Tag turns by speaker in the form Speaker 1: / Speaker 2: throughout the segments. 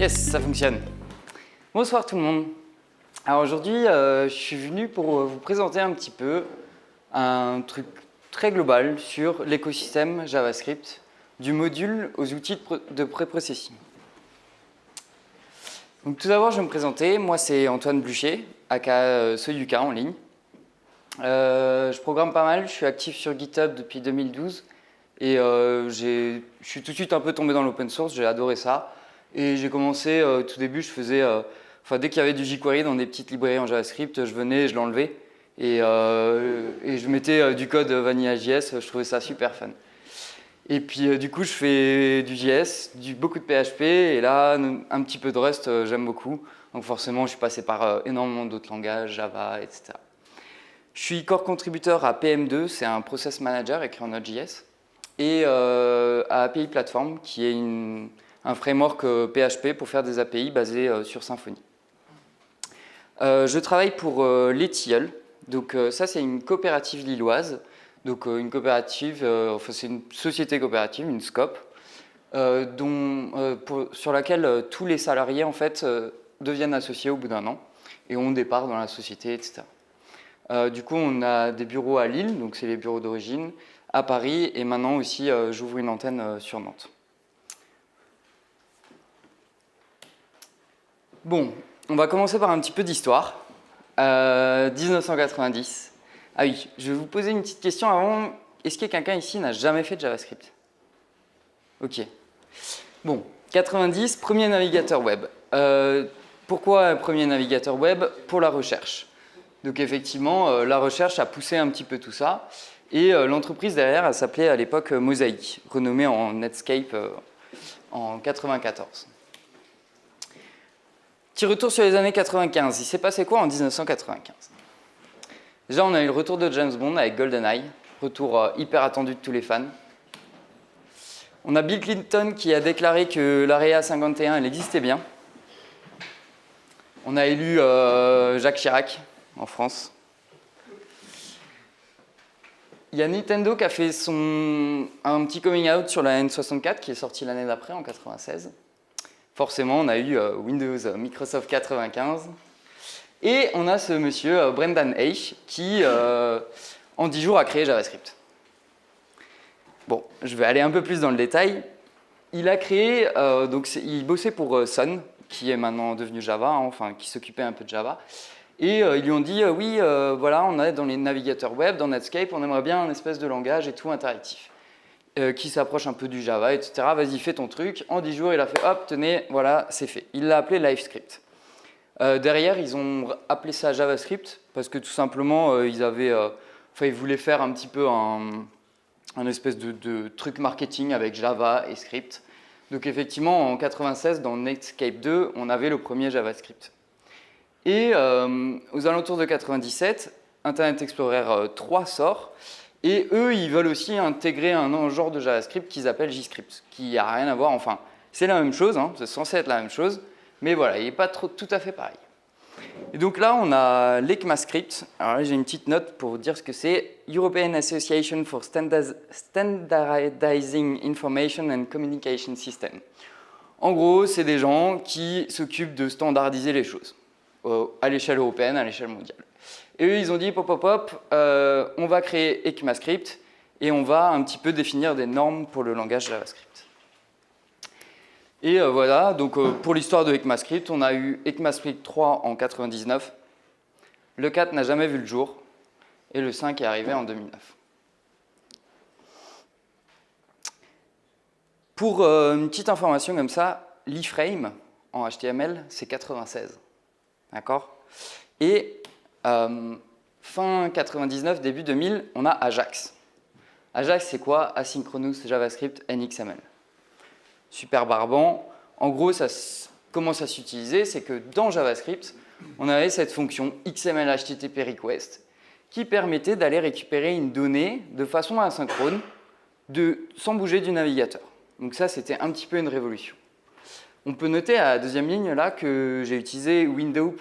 Speaker 1: Yes, ça fonctionne. Bonsoir tout le monde. Alors aujourd'hui, je suis venu pour vous présenter un petit peu un truc très global sur l'écosystème JavaScript, du module aux outils de pré-processing. Donc tout d'abord, je vais me présenter. Moi, c'est Antoine Blucher, aka Soyuka en ligne. Je programme pas mal, je suis actif sur GitHub depuis 2012 et je suis tout de suite un peu tombé dans l'open source, j'ai adoré ça. Et j'ai commencé, tout début, je faisais, dès qu'il y avait du jQuery dans des petites librairies en JavaScript, je venais, je l'enlevais et je mettais du code Vanilla.js, je trouvais ça super fun. Et puis du coup, je fais du JS, beaucoup de PHP et là, un petit peu de Rust, j'aime beaucoup. Donc forcément, je suis passé par énormément d'autres langages, Java, etc. Je suis core contributeur à PM2, c'est un process manager écrit en Node.js, et à API Platform, qui est un framework PHP pour faire des API basés sur Symfony. Je travaille pour l'ETIL, donc ça c'est une coopérative lilloise, donc une coopérative, c'est une société coopérative, une SCOP, sur laquelle tous les salariés en fait deviennent associés au bout d'un an et ont des parts dans la société, etc. Du coup, on a des bureaux à Lille, donc c'est les bureaux d'origine, à Paris, et maintenant aussi, j'ouvre une antenne sur Nantes. Bon, on va commencer par un petit peu d'histoire. 1990. Ah oui, je vais vous poser une petite question avant. Est-ce que quelqu'un ici n'a jamais fait de JavaScript? Ok. Bon, 90, premier navigateur web. Pourquoi un premier navigateur web? Pour la recherche. Donc effectivement, la recherche a poussé un petit peu tout ça. Et l'entreprise derrière, elle s'appelait à l'époque Mosaic, renommée en Netscape en 94. Petit retour sur les années 95. Il s'est passé quoi en 1995? Déjà, on a eu le retour de James Bond avec GoldenEye, retour hyper attendu de tous les fans. On a Bill Clinton qui a déclaré que l'Area 51, elle existait bien. On a élu Jacques Chirac en France. Il y a Nintendo qui a fait un petit coming out sur la N64 qui est sorti l'année d'après, en 96. Forcément, on a eu Windows Microsoft 95. Et on a ce monsieur, Brendan Eich, qui, en 10 jours, a créé JavaScript. Bon, je vais aller un peu plus dans le détail. Il a créé, il bossait pour Sun, qui est maintenant devenu Java, hein, enfin, qui s'occupait un peu de Java. Et ils lui ont dit, oui, voilà, on est dans les navigateurs web, dans Netscape, on aimerait bien un espèce de langage et tout interactif, qui s'approche un peu du Java, etc. Vas-y, fais ton truc. En 10 jours, il a fait, hop, tenez, voilà, c'est fait. Il l'a appelé LiveScript. Derrière, ils ont appelé ça JavaScript, parce que tout simplement, ils voulaient faire un petit peu un espèce de truc marketing avec Java et script. Donc effectivement, en 96, dans Netscape 2, on avait le premier JavaScript. Et aux alentours de 97, Internet Explorer 3 sort, et eux, ils veulent aussi intégrer un genre de JavaScript qu'ils appellent JScript, qui n'a rien à voir, enfin, c'est la même chose, hein, c'est censé être la même chose, mais voilà, il n'est pas tout à fait pareil. Et donc là, on a l'ECMAScript. Alors là, j'ai une petite note pour vous dire ce que c'est. European Association for Standardizing Information and Communication System. En gros, c'est des gens qui s'occupent de standardiser les choses à l'échelle européenne, à l'échelle mondiale. Et eux, ils ont dit, on va créer ECMAScript et on va un petit peu définir des normes pour le langage JavaScript. Et voilà, donc pour l'histoire de ECMAScript, on a eu ECMAScript 3 en 99, le 4 n'a jamais vu le jour, et le 5 est arrivé en 2009. Pour une petite information comme ça, l'iframe en HTML, c'est 96. D'accord? Et fin 99, début 2000, on a Ajax. Ajax, c'est quoi? Asynchronous JavaScript NXML. Super barbant. En gros, comment ça s'utilisait? C'est que dans JavaScript, on avait cette fonction XML HTTP request qui permettait d'aller récupérer une donnée de façon asynchrone sans bouger du navigateur. Donc ça, c'était un petit peu une révolution. On peut noter à la deuxième ligne là que j'ai utilisé window.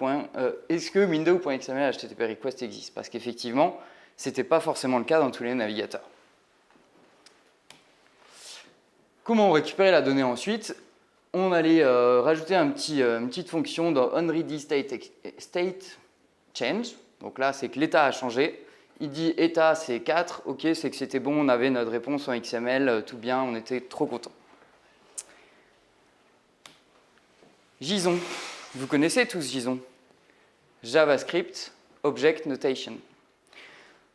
Speaker 1: Est-ce que window.xml HTTP request existe? Parce qu'effectivement, ce n'était pas forcément le cas dans tous les navigateurs. Comment on récupérait la donnée ensuite? on allait rajouter une petite fonction dans onReadyState change. Donc là, c'est que l'état a changé. Il dit état, c'est 4. OK, c'est que c'était bon, on avait notre réponse en XML, tout bien, on était trop content. JSON. Vous connaissez tous JSON. JavaScript Object Notation.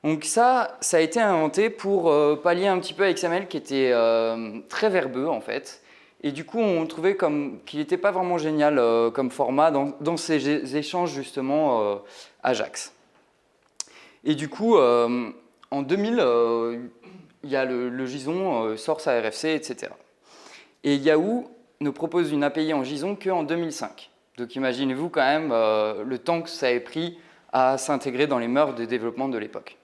Speaker 1: Donc ça a été inventé pour pallier un petit peu à XML qui était très verbeux en fait. Et du coup, on trouvait qu'il n'était pas vraiment génial comme format dans ces échanges justement Ajax. Et du coup, en 2000, il y a le JSON sort sa RFC, etc. Et Yahoo ne propose une API en JSON qu'en 2005. Donc imaginez-vous quand même le temps que ça ait pris à s'intégrer dans les mœurs de développement de l'époque.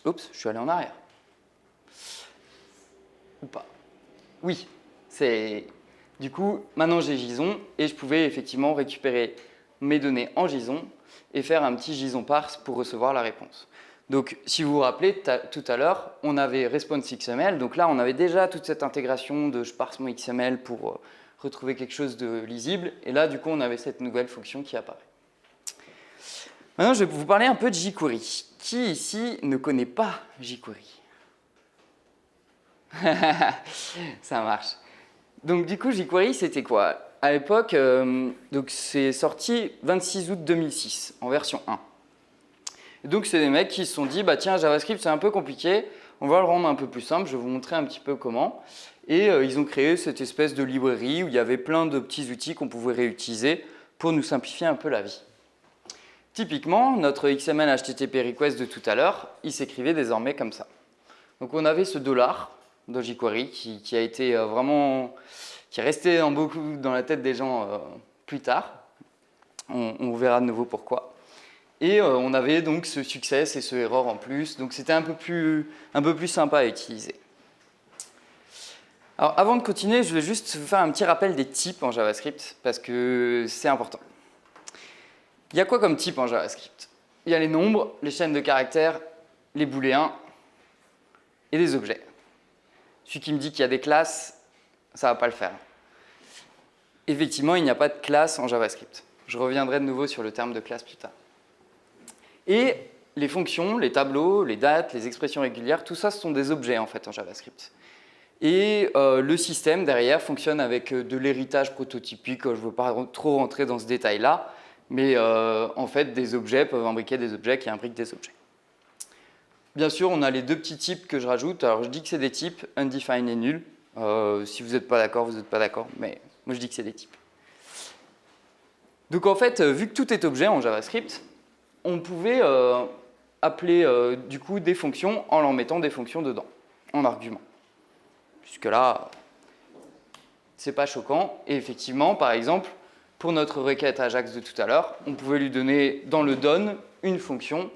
Speaker 1: Oups, je suis allé en arrière. Ou pas. Oui, du coup, maintenant j'ai JSON et je pouvais effectivement récupérer mes données en JSON et faire un petit JSON parse pour recevoir la réponse. Donc, si vous vous rappelez, tout à l'heure, on avait response XML. Donc là, on avait déjà toute cette intégration de je parse mon XML pour retrouver quelque chose de lisible. Et là, du coup, on avait cette nouvelle fonction qui apparaît. Maintenant, je vais vous parler un peu de jQuery. Qui ici ne connaît pas jQuery? Ça marche. Donc du coup, jQuery, c'était quoi? À l'époque, c'est sorti 26 août 2006, en version 1. Et donc c'est des mecs qui se sont dit, bah tiens, JavaScript c'est un peu compliqué, on va le rendre un peu plus simple, je vais vous montrer un petit peu comment. Et ils ont créé cette espèce de librairie où il y avait plein de petits outils qu'on pouvait réutiliser pour nous simplifier un peu la vie. Typiquement, notre XML HTTP request de tout à l'heure, il s'écrivait désormais comme ça. Donc on avait ce dollar de jQuery qui a été qui est resté dans la tête des gens plus tard. On verra de nouveau pourquoi. Et on avait donc ce success et ce error en plus, donc c'était un peu plus sympa à utiliser. Alors avant de continuer, je vais juste vous faire un petit rappel des types en JavaScript, parce que c'est important. Il y a quoi comme type en JavaScript? Il y a les nombres, les chaînes de caractères, les booléens et des objets. Celui qui me dit qu'il y a des classes, ça ne va pas le faire. Effectivement, il n'y a pas de classe en JavaScript. Je reviendrai de nouveau sur le terme de classe plus tard. Et les fonctions, les tableaux, les dates, les expressions régulières, tout ça, ce sont des objets en fait en JavaScript. Et le système derrière fonctionne avec de l'héritage prototypique. Je ne veux pas trop rentrer dans ce détail-là, mais en fait, des objets peuvent imbriquer des objets qui imbriquent des objets. Bien sûr, on a les deux petits types que je rajoute. Alors, je dis que c'est des types, undefined et null. Si vous n'êtes pas d'accord, vous n'êtes pas d'accord, mais moi, je dis que c'est des types. Donc, en fait, vu que tout est objet en JavaScript, on pouvait appeler du coup des fonctions en leur mettant des fonctions dedans, en argument. Jusque-là, c'est pas choquant. Et effectivement, par exemple, pour notre requête Ajax de tout à l'heure, on pouvait lui donner dans le don une fonction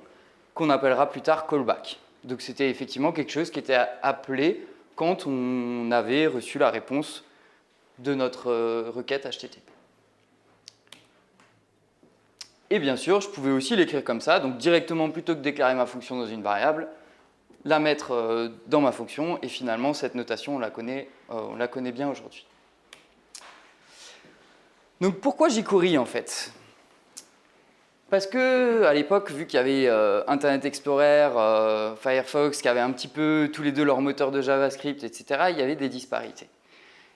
Speaker 1: qu'on appellera plus tard callback. Donc c'était effectivement quelque chose qui était appelé quand on avait reçu la réponse de notre requête HTTP. Et bien sûr, je pouvais aussi l'écrire comme ça, donc directement plutôt que déclarer ma fonction dans une variable, la mettre dans ma fonction, et finalement cette notation, on la connaît bien aujourd'hui. Donc pourquoi jQuery en fait? Parce que à l'époque, vu qu'il y avait Internet Explorer, Firefox, qui avaient un petit peu tous les deux leur moteur de JavaScript, etc., il y avait des disparités.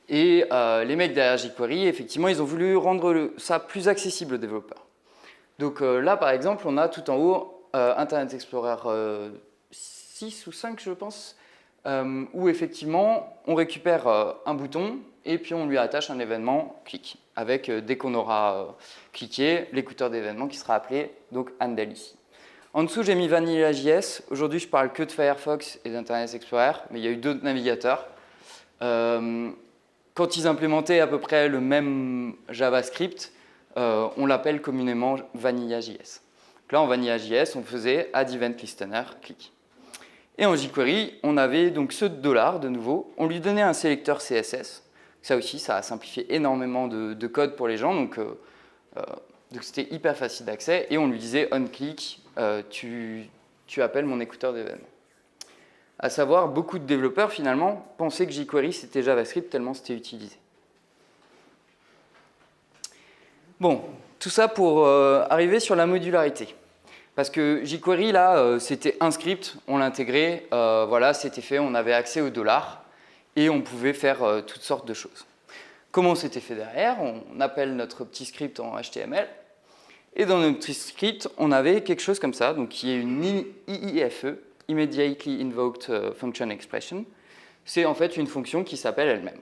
Speaker 1: Et les mecs derrière jQuery, effectivement, ils ont voulu rendre ça plus accessible aux développeurs. Donc là, par exemple, on a tout en haut Internet Explorer 6 ou 5, je pense, où effectivement, on récupère un bouton et puis on lui attache un événement, clic, avec dès qu'on aura cliqué, l'écouteur d'événements qui sera appelé donc handle ici. En dessous, j'ai mis Vanilla.js. Aujourd'hui, je parle que de Firefox et d'Internet Explorer, mais il y a eu d'autres navigateurs. Quand ils implémentaient à peu près le même JavaScript, on l'appelle communément Vanilla.js. Là, en Vanilla.js, on faisait add event listener, clic. Et en jQuery, on avait donc ce $, de nouveau. On lui donnait un sélecteur CSS. Ça aussi, ça a simplifié énormément de code pour les gens. Donc c'était hyper facile d'accès. Et on lui disait, on-click, tu appelles mon écouteur d'événements. À savoir, beaucoup de développeurs, finalement, pensaient que jQuery, c'était JavaScript tellement c'était utilisé. Bon, tout ça pour arriver sur la modularité. Parce que jQuery, là, c'était un script, on l'intégrait, voilà, c'était fait, on avait accès au dollar, et on pouvait faire toutes sortes de choses. Comment c'était fait derrière? On appelle notre petit script en HTML, et dans notre petit script, on avait quelque chose comme ça, donc qui est une IIFE, Immediately Invoked Function Expression. C'est en fait une fonction qui s'appelle elle-même.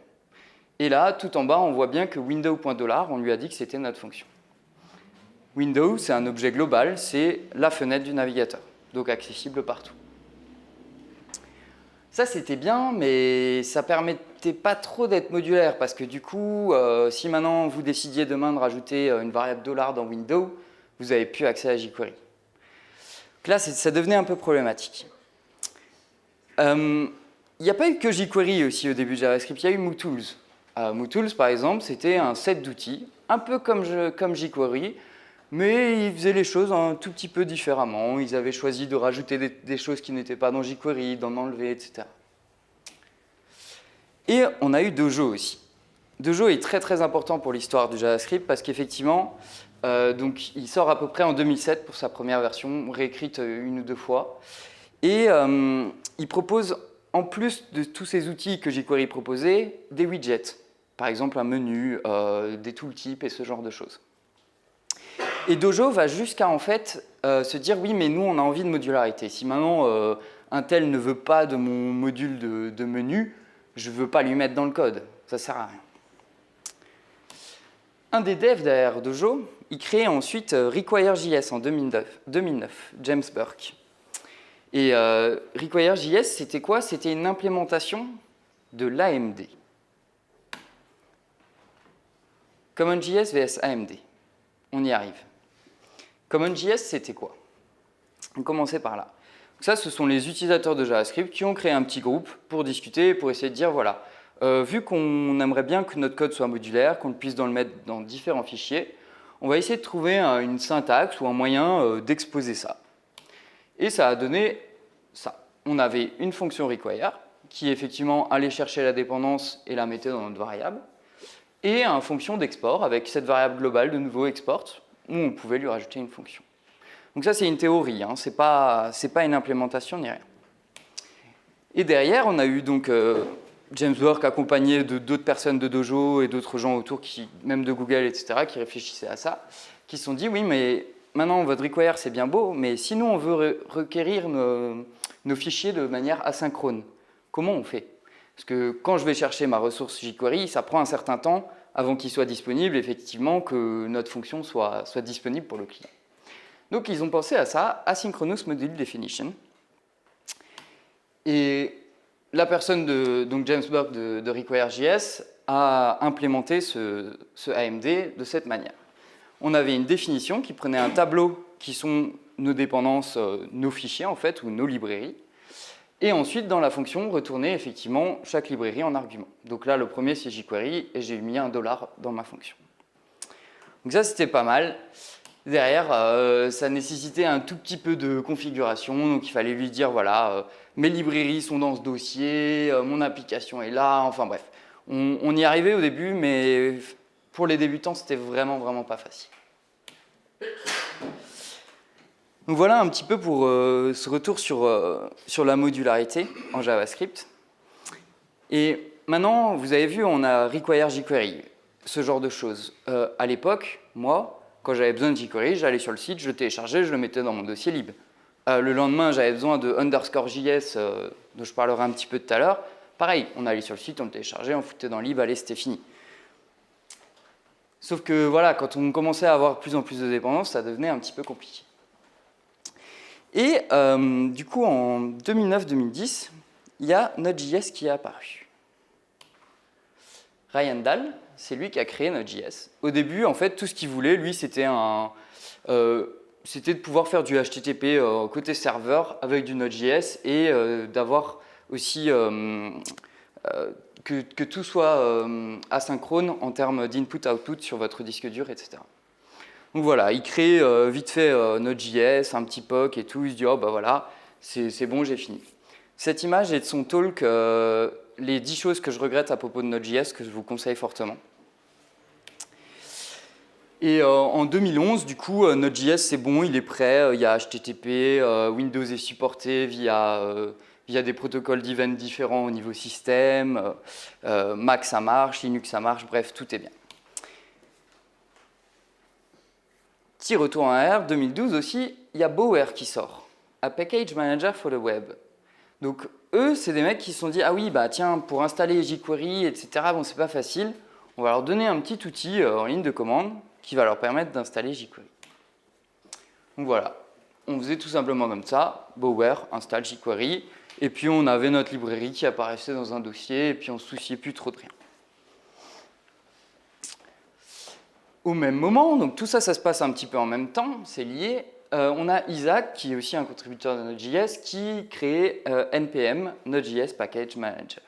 Speaker 1: Et là, tout en bas, on voit bien que window.$, on lui a dit que c'était notre fonction. Window, c'est un objet global, c'est la fenêtre du navigateur, donc accessible partout. Ça, c'était bien, mais ça ne permettait pas trop d'être modulaire, parce que du coup, si maintenant vous décidiez demain de rajouter une variable $, dans Windows, vous n'avez plus accès à jQuery. Donc là, ça devenait un peu problématique. Il n'y a pas eu que jQuery aussi au début de JavaScript, il y a eu MooTools. MooTools, par exemple, c'était un set d'outils, un peu comme jQuery, mais ils faisaient les choses un tout petit peu différemment. Ils avaient choisi de rajouter des choses qui n'étaient pas dans jQuery, d'en enlever, etc. Et on a eu Dojo aussi. Dojo est très très important pour l'histoire du JavaScript parce qu'effectivement, donc, il sort à peu près en 2007 pour sa première version, réécrite une ou deux fois. Et il propose, en plus de tous ces outils que jQuery proposait, des widgets. Par exemple, un menu, des tooltips et ce genre de choses. Et Dojo va jusqu'à en fait se dire oui, mais nous on a envie de modularité. Si maintenant un tel ne veut pas de mon module de menu, je ne veux pas lui mettre dans le code. Ça ne sert à rien. Un des devs derrière Dojo, il crée ensuite Require.js en 2009, James Burke. Et Require.js, c'était quoi? C'était une implémentation de l'AMD. CommonJS vs AMD. On y arrive. CommonJS, c'était quoi? On commençait par là. Donc ça, ce sont les utilisateurs de JavaScript qui ont créé un petit groupe pour discuter, pour essayer de dire, voilà, vu qu'on aimerait bien que notre code soit modulaire, qu'on puisse le mettre dans différents fichiers, on va essayer de trouver une syntaxe ou un moyen d'exposer ça. Et ça a donné ça. On avait une fonction require qui effectivement allait chercher la dépendance et la mettait dans notre variable, et une fonction d'export avec cette variable globale de nouveau export, où on pouvait lui rajouter une fonction. Donc ça, c'est une théorie, hein, ce n'est pas une implémentation ni rien. Et derrière, on a eu donc James Burke accompagné d'autres personnes de Dojo et d'autres gens autour, même de Google, etc., qui réfléchissaient à ça, qui se sont dit, oui, mais maintenant, votre require, c'est bien beau, mais si nous, on veut requérir nos fichiers de manière asynchrone, comment on fait? Parce que quand je vais chercher ma ressource jQuery, ça prend un certain temps avant qu'il soit disponible, effectivement, que notre fonction soit disponible pour le client. Donc, ils ont pensé à ça, Asynchronous Module Definition. Et la personne donc James Burke de Require.js a implémenté ce AMD de cette manière. On avait une définition qui prenait un tableau qui sont nos dépendances, nos fichiers, en fait, ou nos librairies. Et ensuite, dans la fonction, retourner effectivement chaque librairie en argument. Donc là, le premier, c'est jQuery, et j'ai mis un $ dans ma fonction. Donc ça, c'était pas mal. Derrière, ça nécessitait un tout petit peu de configuration, donc il fallait lui dire, voilà, mes librairies sont dans ce dossier, mon application est là, enfin bref. On y arrivait au début, mais pour les débutants, c'était vraiment, vraiment pas facile. Donc voilà un petit peu pour ce retour sur la modularité en JavaScript. Et maintenant, vous avez vu, on a Require jQuery, ce genre de choses. À l'époque, moi, quand j'avais besoin de jQuery, j'allais sur le site, je le téléchargeais, je le mettais dans mon dossier lib. Le lendemain, j'avais besoin de _JS, dont je parlerai un petit peu tout à l'heure. Pareil, on allait sur le site, on le téléchargeait, on foutait dans lib, allez, c'était fini. Sauf que voilà, quand on commençait à avoir de plus en plus de dépendances, ça devenait un petit peu compliqué. Et du coup, en 2009-2010, il y a Node.js qui est apparu. Ryan Dahl, c'est lui qui a créé Node.js. Au début, en fait, tout ce qu'il voulait, lui, c'était de pouvoir faire du HTTP côté serveur avec du Node.js et d'avoir aussi que tout soit asynchrone en termes d'input-output sur votre disque dur, etc. Donc voilà, il crée vite fait Node.js, un petit POC et tout, il se dit « oh bah voilà, c'est bon, j'ai fini ». Cette image est de son talk les 10 choses que je regrette à propos de Node.js, que je vous conseille fortement. Et en 2011, du coup, Node.js, c'est bon, il est prêt. Il y a HTTP, Windows est supporté via des protocoles d'event différents au niveau système. Mac, ça marche, Linux, ça marche, bref, tout est bien. Petit retour en arrière, 2012 aussi, il y a Bower qui sort, A Package Manager for the Web. Donc, eux, c'est des mecs qui se sont dit, ah oui, bah tiens, pour installer jQuery, etc., bon, c'est pas facile. On va leur donner un petit outil en ligne de commande qui va leur permettre d'installer jQuery. Donc voilà, on faisait tout simplement comme ça, Bower, installe jQuery, et puis on avait notre librairie qui apparaissait dans un dossier, et puis on ne se souciait plus trop de rien. Au même moment, donc tout ça, ça se passe un petit peu en même temps, c'est lié, on a Isaac, qui est aussi un contributeur de Node.js, qui crée NPM, Node.js Package Manager.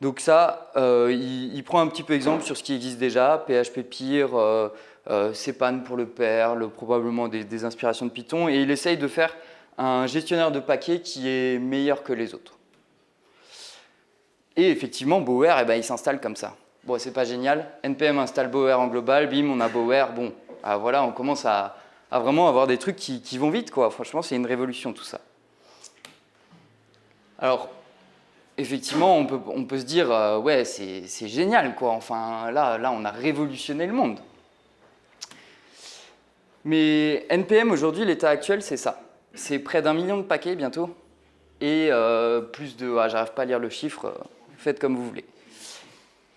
Speaker 1: Donc ça, il prend un petit peu exemple sur ce qui existe déjà, PHP-Pire, Cpan pour le Perl, probablement des inspirations de Python, et il essaye de faire un gestionnaire de paquets qui est meilleur que les autres. Et effectivement, Bower, eh ben, il s'installe comme ça. Bon, c'est pas génial, NPM installe Bower en global, bim, on a Bower, bon, voilà, on commence à vraiment avoir des trucs qui vont vite, quoi. Franchement, c'est une révolution tout ça. Alors, effectivement, on peut se dire, ouais, c'est génial, quoi. Enfin, là, on a révolutionné le monde. Mais NPM, aujourd'hui, l'état actuel, c'est ça. C'est près d'1 million de paquets bientôt. Et plus de... Ah, j'arrive pas à lire le chiffre, faites comme vous voulez.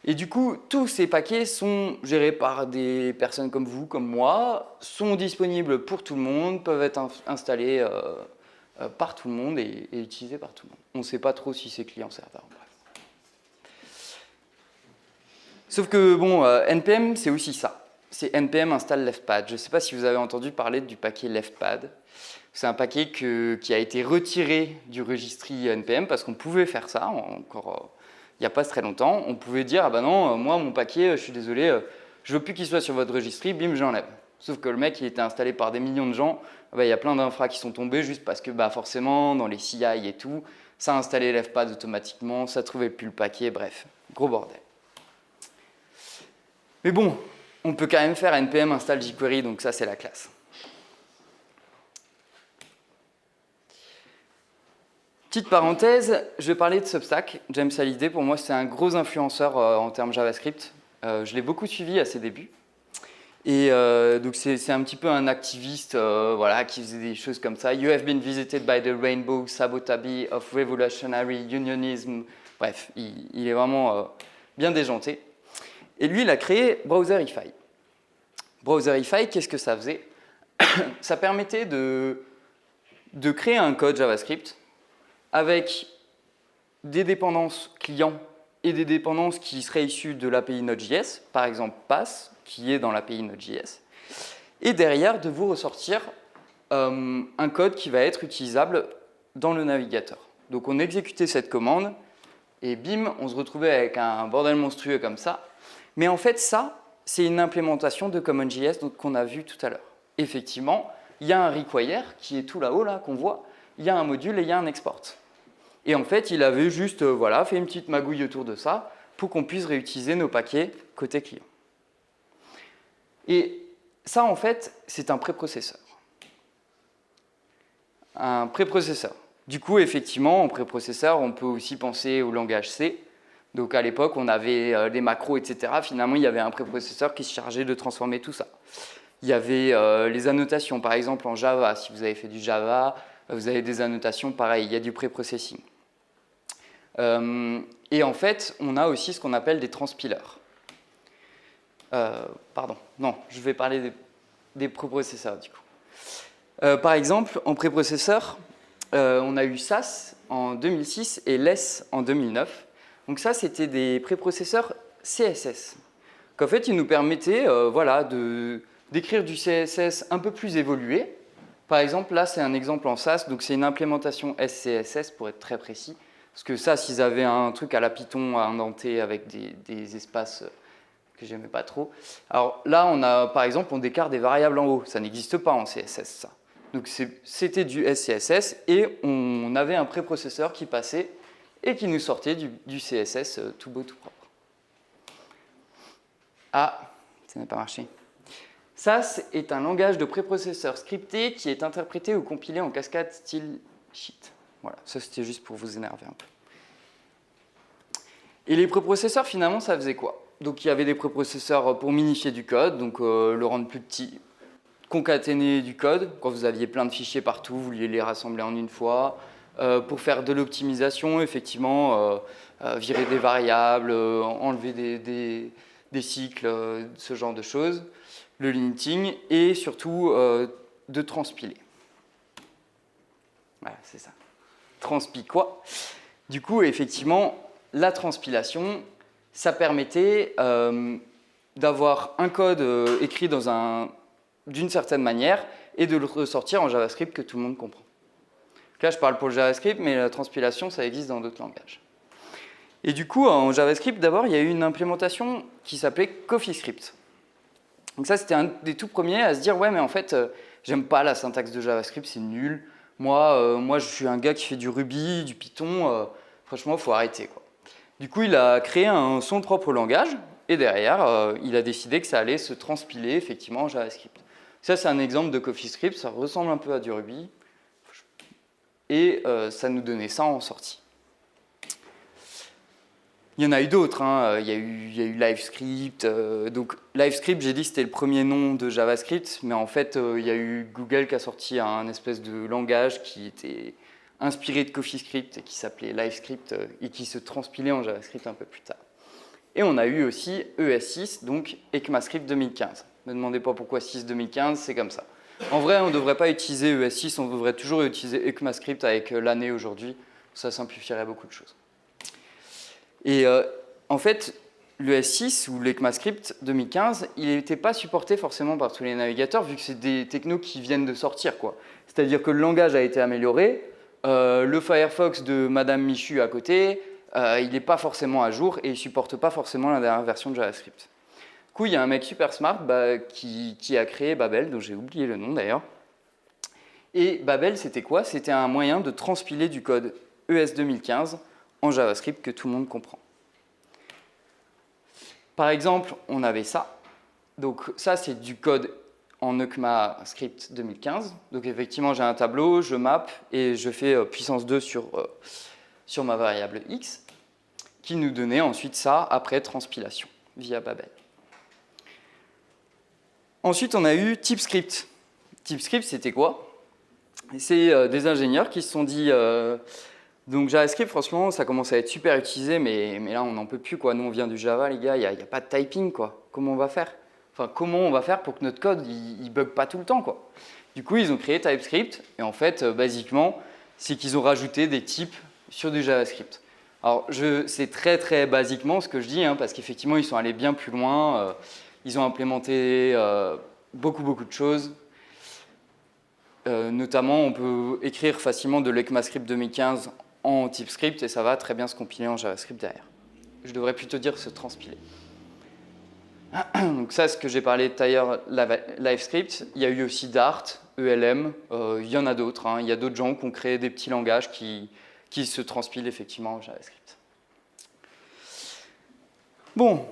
Speaker 1: Et du coup, tous ces paquets sont gérés par des personnes comme vous, comme moi, sont disponibles pour tout le monde, peuvent être installés par tout le monde et utilisés par tout le monde. On ne sait pas trop si c'est client-serveur. Sauf que, bon, NPM, c'est aussi ça. C'est NPM install leftpad. Je ne sais pas si vous avez entendu parler du paquet leftpad. C'est un paquet qui a été retiré du registry NPM parce qu'on pouvait faire ça encore il n'y a pas très longtemps. On pouvait dire, ah ben non, moi, mon paquet, je suis désolé, je ne veux plus qu'il soit sur votre registry, bim, j'enlève. Sauf que le mec, il était installé par des millions de gens. Il y a plein d'infras qui sont tombés juste parce que forcément, dans les CI et tout, ça a installé leftpad automatiquement, ça ne trouvait plus le paquet, bref, gros bordel. Mais bon, on peut quand même faire npm install jQuery, donc ça, c'est la classe. Petite parenthèse, je vais parler de Substack. James Hallyday, pour moi, c'est un gros influenceur en termes JavaScript. Je l'ai beaucoup suivi à ses débuts. Et donc, c'est un petit peu un activiste voilà, qui faisait des choses comme ça. You have been visited by the rainbow sabotage of revolutionary unionism. Bref, il est vraiment bien déjanté. Et lui, il a créé Browserify. Browserify, qu'est-ce que ça faisait? Ça permettait de créer un code JavaScript avec des dépendances clients et des dépendances qui seraient issues de l'API Node.js, par exemple Pass, qui est dans l'API Node.js, et derrière de vous ressortir un code qui va être utilisable dans le navigateur. Donc on exécutait cette commande, et bim, on se retrouvait avec un bordel monstrueux comme ça. Mais en fait, ça, c'est une implémentation de CommonJS qu'on a vu tout à l'heure. Effectivement, il y a un require qui est tout là-haut, là, qu'on voit, il y a un module et il y a un export. Et en fait, il avait juste voilà, fait une petite magouille autour de ça pour qu'on puisse réutiliser nos paquets côté client. Et ça, en fait, c'est un préprocesseur. Un préprocesseur. Du coup, effectivement, en préprocesseur, on peut aussi penser au langage C. Donc à l'époque, on avait les macros, etc. Finalement, il y avait un préprocesseur qui se chargeait de transformer tout ça. Il y avait les annotations, par exemple en Java. Si vous avez fait du Java, vous avez des annotations, pareil, il y a du préprocessing. Et en fait, on a aussi ce qu'on appelle des transpilers. Pardon, non, je vais parler des préprocesseurs du coup. Par exemple, en préprocesseur, on a eu SAS en 2006 et LESS en 2009. Donc ça, c'était des préprocesseurs CSS. Qu'en fait, ils nous permettaient voilà, d'écrire du CSS un peu plus évolué. Par exemple, là, c'est un exemple en SAS, donc c'est une implémentation SCSS pour être très précis. Parce que SAS, ils avaient un truc à la Python à indenter avec des espaces que j'aimais pas trop. Alors là, on a, par exemple, on déclare des variables en haut. Ça n'existe pas en CSS, ça. Donc c'était du SCSS et on avait un préprocesseur qui passait et qui nous sortait du CSS tout beau, tout propre. Ah, ça n'a pas marché. Ça est un langage de préprocesseur scripté qui est interprété ou compilé en cascade style sheet. Voilà, ça c'était juste pour vous énerver un peu. Et les préprocesseurs, finalement, ça faisait quoi? Donc il y avait des préprocesseurs pour minifier du code, donc le rendre plus petit, concaténer du code, quand vous aviez plein de fichiers partout, vous vouliez les rassembler en une fois, pour faire de l'optimisation, effectivement, virer des variables, enlever des cycles, ce genre de choses, le limiting, et surtout de transpiler. Voilà, c'est ça. Transpi quoi? Du coup, effectivement, la transpilation, ça permettait d'avoir un code écrit d'une certaine manière et de le ressortir en JavaScript que tout le monde comprend. Là, je parle pour le JavaScript, mais la transpilation, ça existe dans d'autres langages. Et du coup, en JavaScript, d'abord, il y a eu une implémentation qui s'appelait CoffeeScript. Donc ça, c'était un des tout premiers à se dire « Ouais, mais en fait, j'aime pas la syntaxe de JavaScript, c'est nul. Moi, je suis un gars qui fait du Ruby, du Python. Franchement, il faut arrêter, quoi. » Du coup, il a créé son propre langage et derrière, il a décidé que ça allait se transpiler effectivement en JavaScript. Ça, c'est un exemple de CoffeeScript, ça ressemble un peu à du Ruby et ça nous donnait ça en sortie. Il y en a eu d'autres, hein. Il y a eu LiveScript. Donc LiveScript, j'ai dit que c'était le premier nom de JavaScript, mais en fait, il y a eu Google qui a sorti un espèce de langage qui était inspiré de CoffeeScript et qui s'appelait LiveScript et qui se transpilait en JavaScript un peu plus tard. Et on a eu aussi ES6, donc ECMAScript 2015. Ne me demandez pas pourquoi 6 2015, c'est comme ça. En vrai, on ne devrait pas utiliser ES6, on devrait toujours utiliser ECMAScript avec l'année aujourd'hui. Ça simplifierait beaucoup de choses. Et en fait, l'ES6 ou l'ECMAScript 2015, il n'était pas supporté forcément par tous les navigateurs vu que c'est des technos qui viennent de sortir, quoi. C'est-à-dire que le langage a été amélioré, le Firefox de Madame Michu à côté, il n'est pas forcément à jour et il ne supporte pas forcément la dernière version de JavaScript. Du coup, il y a un mec super smart qui a créé Babel, dont j'ai oublié le nom d'ailleurs. Et Babel, c'était quoi? C'était un moyen de transpiler du code ES 2015 en JavaScript que tout le monde comprend. Par exemple, on avait ça. Donc ça, c'est du code en ECMAScript 2015. Donc effectivement, j'ai un tableau, je map et je fais puissance 2 sur ma variable x, qui nous donnait ensuite ça après transpilation via Babel. Ensuite, on a eu TypeScript. TypeScript, c'était quoi? C'est des ingénieurs qui se sont dit donc JavaScript, franchement, ça commence à être super utilisé, mais là, on n'en peut plus, quoi. Nous, on vient du Java, les gars, il n'y a pas de typing, quoi. Comment on va faire? Enfin, comment on va faire pour que notre code, il bug pas tout le temps, quoi? Du coup, ils ont créé TypeScript, et en fait, basiquement, c'est qu'ils ont rajouté des types sur du JavaScript. Alors, c'est très, très basiquement ce que je dis, hein, parce qu'effectivement, ils sont allés bien plus loin. Ils ont implémenté beaucoup de choses. Notamment, on peut écrire facilement de l'ECMAScript 2015 en TypeScript et ça va très bien se compiler en JavaScript derrière. Je devrais plutôt dire se transpiler. Donc ça, c'est ce que j'ai parlé tout à l'heure, LiveScript. Il y a eu aussi Dart, ELM, il y en a d'autres. Hein. Il y a d'autres gens qui ont créé des petits langages qui se transpilent effectivement en JavaScript. Bon,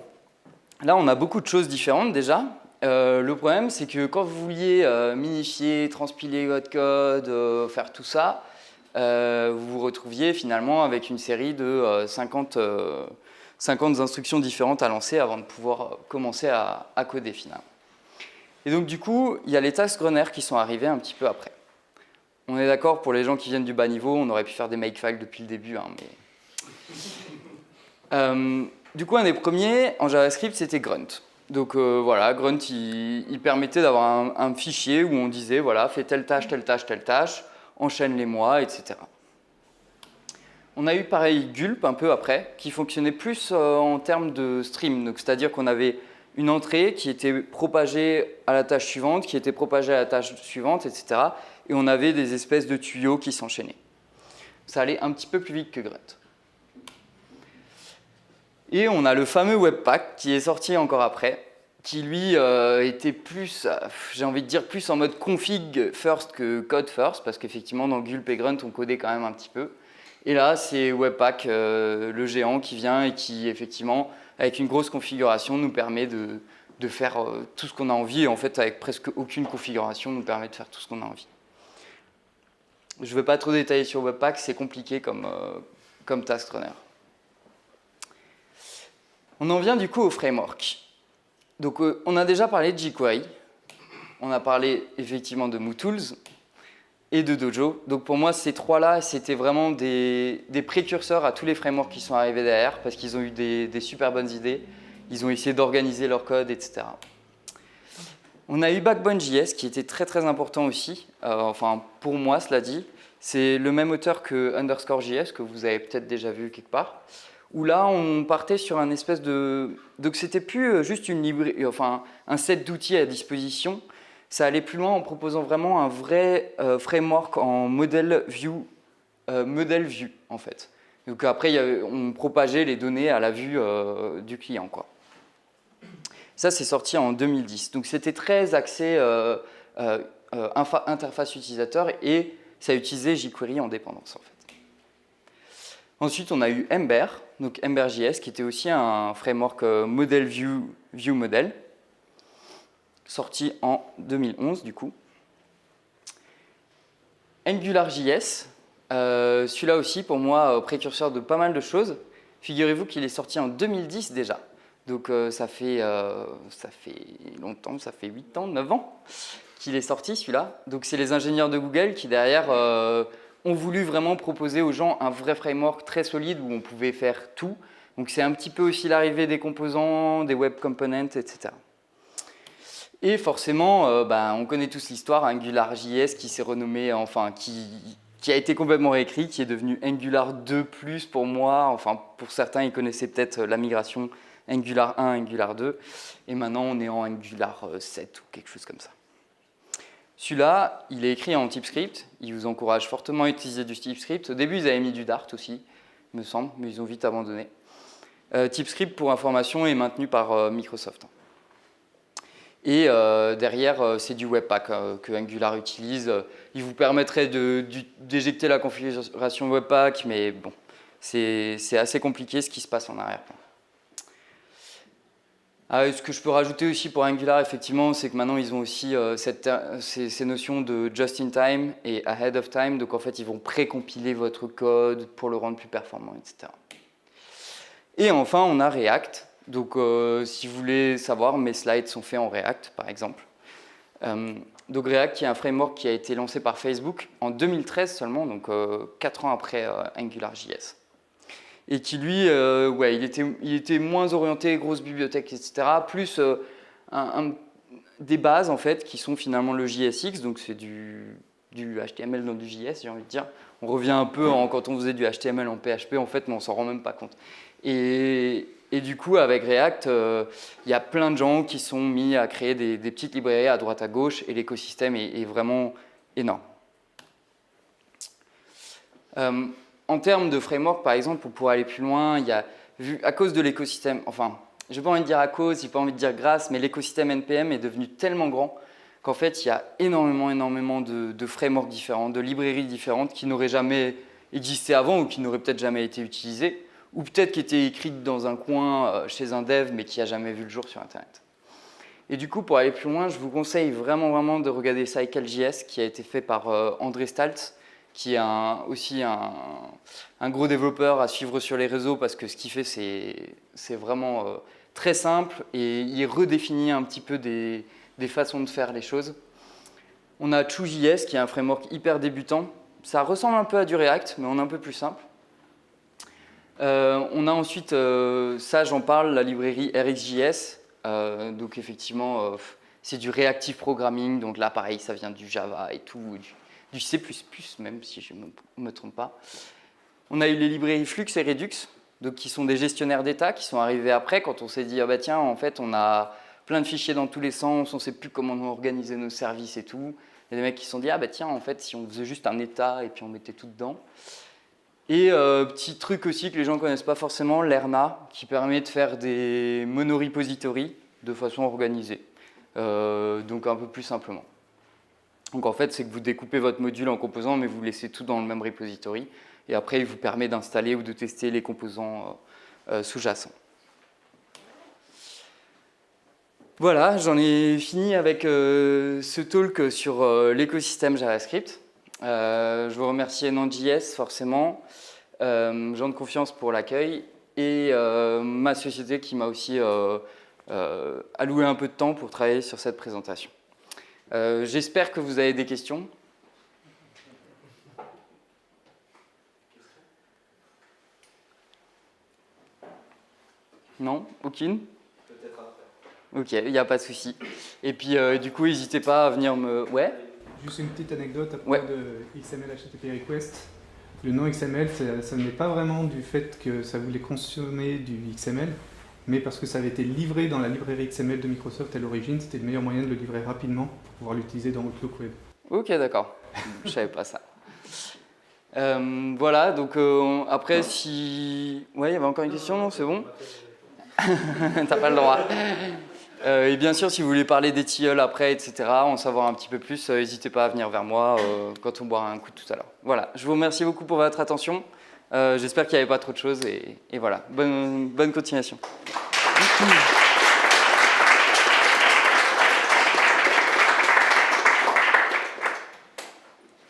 Speaker 1: là on a beaucoup de choses différentes déjà. Le problème, c'est que quand vous vouliez minifier, transpiler votre code, faire tout ça, vous vous retrouviez finalement avec une série de 50 instructions différentes à lancer avant de pouvoir commencer à coder finalement. Et donc du coup, il y a les task runners qui sont arrivés un petit peu après. On est d'accord, pour les gens qui viennent du bas niveau, on aurait pu faire des makefiles depuis le début, hein, mais... du coup, un des premiers en JavaScript, c'était Grunt. Donc voilà, Grunt, il permettait d'avoir un fichier où on disait, voilà, fais telle tâche, telle tâche, telle tâche, enchaîne les mois, etc. On a eu pareil Gulp un peu après, qui fonctionnait plus en termes de stream, c'est-à-dire qu'on avait une entrée qui était propagée à la tâche suivante, qui était propagée à la tâche suivante, etc. Et on avait des espèces de tuyaux qui s'enchaînaient. Ça allait un petit peu plus vite que Grunt. Et on a le fameux Webpack qui est sorti encore après, qui lui était plus, j'ai envie de dire, plus en mode config first que code first, parce qu'effectivement dans Gulp et Grunt on codait quand même un petit peu. Et là c'est Webpack, le géant qui vient et qui effectivement avec une grosse configuration nous permet de faire tout ce qu'on a envie, et en fait avec presque aucune configuration nous permet de faire tout ce qu'on a envie. Je ne veux pas trop détailler sur Webpack, c'est compliqué comme task runner. On en vient du coup au framework. Donc on a déjà parlé de jQuery, on a parlé effectivement de MooTools et de Dojo. Donc pour moi ces trois-là c'était vraiment des précurseurs à tous les frameworks qui sont arrivés derrière parce qu'ils ont eu des super bonnes idées, ils ont essayé d'organiser leur code, etc. On a eu Backbone.js qui était très très important aussi, enfin pour moi cela dit, c'est le même auteur que _JS que vous avez peut-être déjà vu quelque part. Où là, on partait sur un espèce de... Donc, c'était plus juste une librairie, enfin, un set d'outils à disposition. Ça allait plus loin en proposant vraiment un vrai framework en model view, en fait. Donc, après, on propageait les données à la vue du client, quoi. Ça, c'est sorti en 2010. Donc, c'était très axé interface utilisateur et ça utilisait jQuery en dépendance, en fait. Ensuite, on a eu Ember, donc Ember.js, qui était aussi un framework Model View Model, sorti en 2011 du coup. Angular.js, celui-là aussi pour moi précurseur de pas mal de choses. Figurez-vous qu'il est sorti en 2010 déjà, donc ça fait longtemps, ça fait 8 ans, 9 ans qu'il est sorti celui-là. Donc c'est les ingénieurs de Google qui derrière ont voulu vraiment proposer aux gens un vrai framework très solide où on pouvait faire tout. Donc c'est un petit peu aussi l'arrivée des composants, des web components, etc. Et forcément, on connaît tous l'histoire, AngularJS qui s'est renommé, enfin qui a été complètement réécrit, qui est devenu Angular 2+, pour moi. Enfin, pour certains, ils connaissaient peut-être la migration Angular 1, Angular 2. Et maintenant, on est en Angular 7 ou quelque chose comme ça. Celui-là, il est écrit en TypeScript. Il vous encourage fortement à utiliser du TypeScript. Au début, ils avaient mis du Dart aussi, me semble, mais ils ont vite abandonné. TypeScript, pour information, est maintenu par Microsoft. Et derrière, c'est du Webpack que Angular utilise. Il vous permettrait d'éjecter la configuration Webpack, mais bon, c'est assez compliqué ce qui se passe en arrière-plan. Ce que je peux rajouter aussi pour Angular, effectivement, c'est que maintenant, ils ont aussi ces notions de just-in-time et ahead-of-time. Donc, en fait, ils vont pré-compiler votre code pour le rendre plus performant, etc. Et enfin, on a React. Donc, si vous voulez savoir, mes slides sont faits en React, par exemple. Donc, React, qui est un framework qui a été lancé par Facebook en 2013 seulement, donc 4 ans après AngularJS. Et qui, lui, il était moins orienté grosse bibliothèque, etc. Plus des bases, en fait, qui sont finalement le JSX, donc c'est du HTML dans du JS, j'ai envie de dire. On revient un peu quand on faisait du HTML en PHP, en fait, mais on s'en rend même pas compte. Et du coup, avec React, il y a plein de gens qui sont mis à créer des petites librairies à droite à gauche, et l'écosystème est vraiment énorme. En termes de framework, par exemple, pour aller plus loin, à cause de l'écosystème, enfin, je n'ai pas envie de dire à cause, je n'ai pas envie de dire grâce, mais l'écosystème NPM est devenu tellement grand qu'en fait, il y a énormément de frameworks différents, de librairies différentes qui n'auraient jamais existé avant ou qui n'auraient peut-être jamais été utilisées, ou peut-être qui étaient écrites dans un coin chez un dev, mais qui n'a jamais vu le jour sur Internet. Et du coup, pour aller plus loin, je vous conseille vraiment de regarder Cycle.js, qui a été fait par André Staltz, qui est aussi un gros développeur à suivre sur les réseaux parce que ce qu'il fait, c'est vraiment très simple et il redéfinit un petit peu des façons de faire les choses. On a Choo.js qui est un framework hyper débutant. Ça ressemble un peu à du React, mais on est un peu plus simple. On a ensuite, ça j'en parle, la librairie RxJS. Donc effectivement, c'est du reactive programming. Donc là, pareil, ça vient du Java et tout, du C++, même si je ne me trompe pas. On a eu les librairies Flux et Redux, donc qui sont des gestionnaires d'état, qui sont arrivés après, quand on s'est dit, ah bah tiens, en fait, on a plein de fichiers dans tous les sens, on ne sait plus comment organiser nos services et tout. Il y a des mecs qui se sont dit, ah bah tiens, en fait, si on faisait juste un état et puis on mettait tout dedans. Et petit truc aussi que les gens ne connaissent pas forcément, Lerna, qui permet de faire des monorepositories. de façon organisée, donc un peu plus simplement. Donc en fait, c'est que vous découpez votre module en composants, mais vous laissez tout dans le même repository. Et après, il vous permet d'installer ou de tester les composants sous-jacents. Voilà, j'en ai fini avec ce talk sur l'écosystème JavaScript. Je vous remercie Node.js forcément, gens de confiance pour l'accueil et ma société qui m'a aussi alloué un peu de temps pour travailler sur cette présentation. J'espère que vous avez des questions. Non? Aucune?
Speaker 2: Peut-être après.
Speaker 1: Ok, il n'y a pas de souci. Et puis du coup, n'hésitez pas à venir me... Ouais?
Speaker 3: Juste une petite anecdote à propos
Speaker 1: Ouais.
Speaker 3: de XML HTTP Request. Le nom XML, ça n'est pas vraiment du fait que ça voulait consommer du XML, mais parce que ça avait été livré dans la librairie XML de Microsoft à l'origine, c'était le meilleur moyen de le livrer rapidement pour pouvoir l'utiliser dans Outlook Web.
Speaker 1: Ok, d'accord. Je savais pas ça. Voilà, donc après, si... Ouais, il y avait encore une question, non? C'est bon? T'as pas le droit. Et bien sûr, si vous voulez parler des tilleuls après, etc., en savoir un petit peu plus, n'hésitez pas à venir vers moi quand on boira un coup tout à l'heure. Voilà, je vous remercie beaucoup pour votre attention. J'espère qu'il n'y avait pas trop de choses et voilà, bonne continuation.